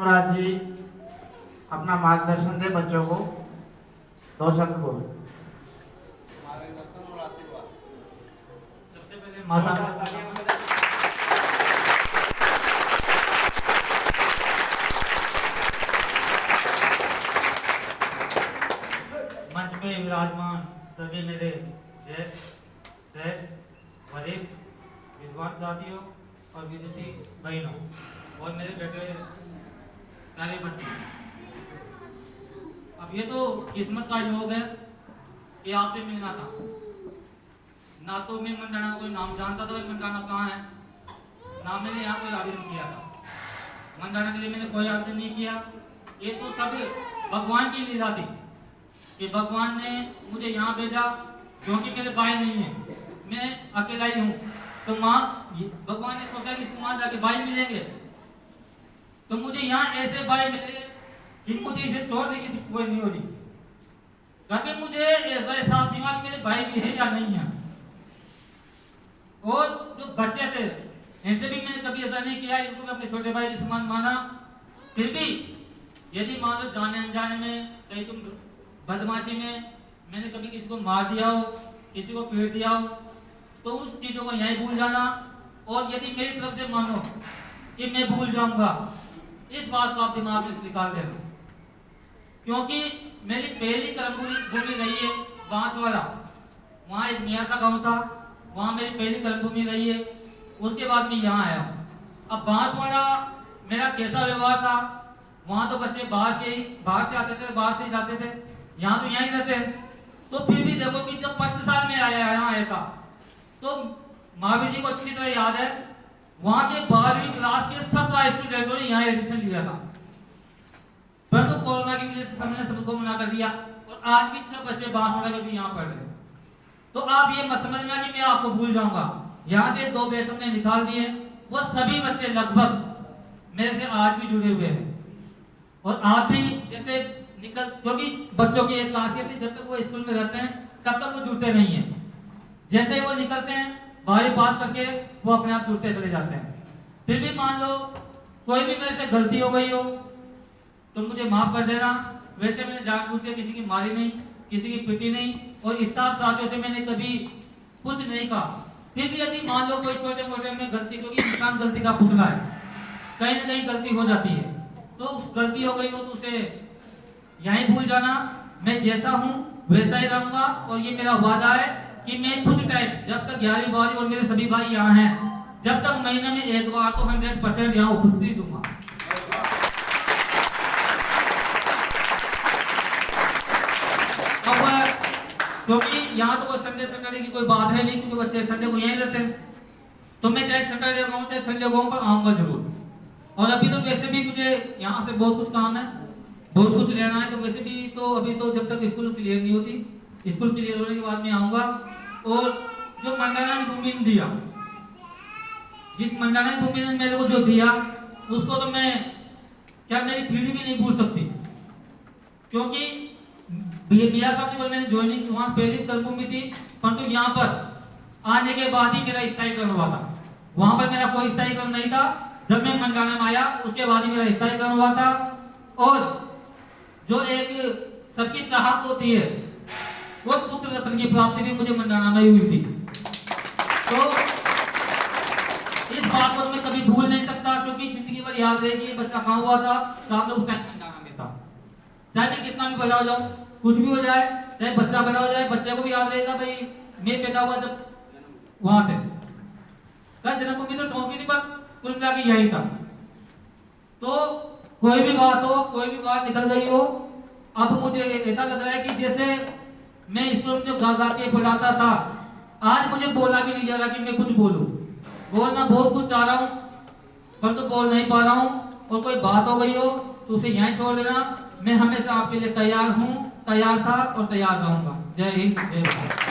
यमराज जी अपना मार्गदर्शन दे बच्चों को। 2 शब्द बोलो। मार्गदर्शन और आशीर्वाद। सबसे पहले माता मंच पे विराजमान सभी मेरे ज्येष्ठ वरिष्ठ विद्वान साथियों और विदेशी बहनों और मेरे बेटे प्यारे बच्चे, अब ये तो किस्मत का योग है कि आपसे मिलना था। ना तो मैं मंडाना का कोई नाम जानता था, भाई मंडाना कहाँ है, ना मैंने यहाँ कोई आवेदन किया था। मंडाना के लिए मैंने कोई आवेदन नहीं किया। ये तो सब भगवान की लीला थी कि भगवान ने मुझे यहाँ भेजा, क्योंकि मेरे भाई नहीं है, मैं अकेला ही हूँ। तो माँ भगवान ने सोचा कि इसको वहाँ जाके भाई मिलेंगे, तो मुझे यहाँ ऐसे भाई मिले कि मुझे इसे छोड़ने की कोई नहीं हो रही। कभी मुझे ऐसा एहसास नहीं हुआ कि मेरे भाई भी है या नहीं है। और जो बच्चे थे इनसे भी मैंने कभी ऐसा नहीं किया, इनको भी अपने छोटे भाई के समान माना। फिर भी यदि मान लो जाने अनजाने में कहीं तुम बदमाशी में मैंने कभी किसी को मार दिया हो, किसी को पीट दिया हो, तो उस चीजों को यहीं भूल जाना। और यदि मेरी तरफ से मानो कि मैं भूल जाऊंगा, इस बात को आप दिमाग में निकाल देना, क्योंकि मेरी पहली कर्मभूमि रही है बांसवाड़ा। वहाँ एक मियाँ सा गाँव था, वहाँ मेरी पहली कर्मभूमि रही है। उसके बाद मैं यहाँ आया हूँ। अब बांसवाड़ा मेरा कैसा व्यवहार था, वहाँ तो बच्चे बाहर से आते थे, बाहर से ही जाते थे, यहाँ तो यहीं रहते हैं। तो फिर भी देखो कि जब फर्स्ट साल में आया यहाँ आया था, तो महावीर जी को अच्छी तरह याद है, वहाँ के 12वीं क्लास के 17 स्टूडेंटों ने यहाँ एडमिशन लिया था, परंतु कोरोना की वजह से सबने सबको मना कर दिया। और आज भी 6 बच्चे बांसवाड़ा के भी यहाँ पढ़ रहे हैं। तो आप ये मत समझना कि मैं आपको भूल जाऊंगा। यहाँ से 2 बैच हमने निकाल दिए, वो सभी बच्चे लगभग मेरे से आज भी जुड़े हुए हैं। और आप भी जैसे निकल, क्योंकि बच्चों की एक खासियत है, जब तक वो स्कूल में रहते हैं तब तक वो जुड़ते नहीं है। जैसे ही वो निकलते हैं 12वीं पास करके वो अपने आप जुड़ते चले जाते हैं। फिर भी मान लो कोई भी मेरे से गलती हो गई हो तो मुझे माफ कर देना। वैसे मैंने जानबूझ के किसी की मारी नहीं, किसी की पिटी नहीं, और स्टाफ साथियों से मैंने कभी कुछ नहीं कहा। फिर भी यदि मान लो कोई छोटे मोटे में गलती, क्योंकि इंसान गलती का पुतला है, कहीं ना कहीं गलती हो जाती है, तो उस गलती हो गई हो तो उसे यहीं भूल जाना। मैं जैसा हूँ वैसा ही रहूंगा। और ये मेरा वादा है कि मैं कुछ टाइम, जब तक 11वीं 12वीं और मेरे सभी भाई यहाँ हैं, जब तक महीने में एक बार तो 100% यहाँ उपस्थिति दूंगा। क्योंकि यहाँ तो कोई संडे सैटरडे की कोई बात है नहीं, क्योंकि बच्चे संडे को यहीं रहते हैं। तो मैं चाहे सैटरडे को चाहे संडे को पर आऊंगा जरूर। और अभी तो वैसे भी मुझे यहाँ से बहुत कुछ काम है, बहुत कुछ लेना है, तो वैसे भी तो अभी तो जब तक स्कूल क्लियर नहीं होती, स्कूल क्लियर होने के बाद मैं आऊंगा। और जो मंडाना की भूमि ने दिया, जिस मंडाना की भूमि ने मेरे को जो दिया, उसको तो मैं क्या मेरी पीढ़ी भी नहीं भूल सकती। क्योंकि बिया साहब की मैंने ज्वाइनिंग वहाँ पहली कर्मभूमि थी, परंतु यहाँ पर आने के बाद ही मेरा स्थायी क्रम हुआ था। वहाँ पर मेरा कोई स्थायी क्रम नहीं था। जब मैं मंडाना में आया उसके बाद ही मेरा स्थायी क्रम हुआ था। और जो एक सबकी चाहत होती है, वो पुत्र रत्न की प्राप्ति भी मुझे मंडाना में हुई थी। तो इस बात को मैं कभी भूल नहीं सकता, क्योंकि जिंदगी भर याद रहेगी ये बच्चा कहाँ हुआ था, सामने उस टाइम मंडाना में था। चाहे मैं कितना भी बड़ा हो जाऊं, कुछ भी हो जाए, चाहे बच्चा बड़ा हो जाए, बच्चे को भी याद रहेगा भाई मैं पैदा हुआ जब वहां थे। जन्मभूमि तो ठोकी थी, पर कुल मिला के यही था। तो कोई भी बात हो, कोई भी बात निकल गई हो, अब मुझे ऐसा लग रहा है कि जैसे मैं स्कूल में जो गा के पढ़ाता था, आज मुझे बोला भी नहीं जा रहा कि मैं कुछ बोलूं। बोलना बहुत कुछ चाह रहा हूं, पर तो बोल नहीं पा रहा हूं। और कोई बात हो गई हो तो उसे यहीं छोड़ देना। मैं हमेशा आपके लिए तैयार हूं, तैयार था और तैयार रहूंगा। जय हिंद, जय भारत।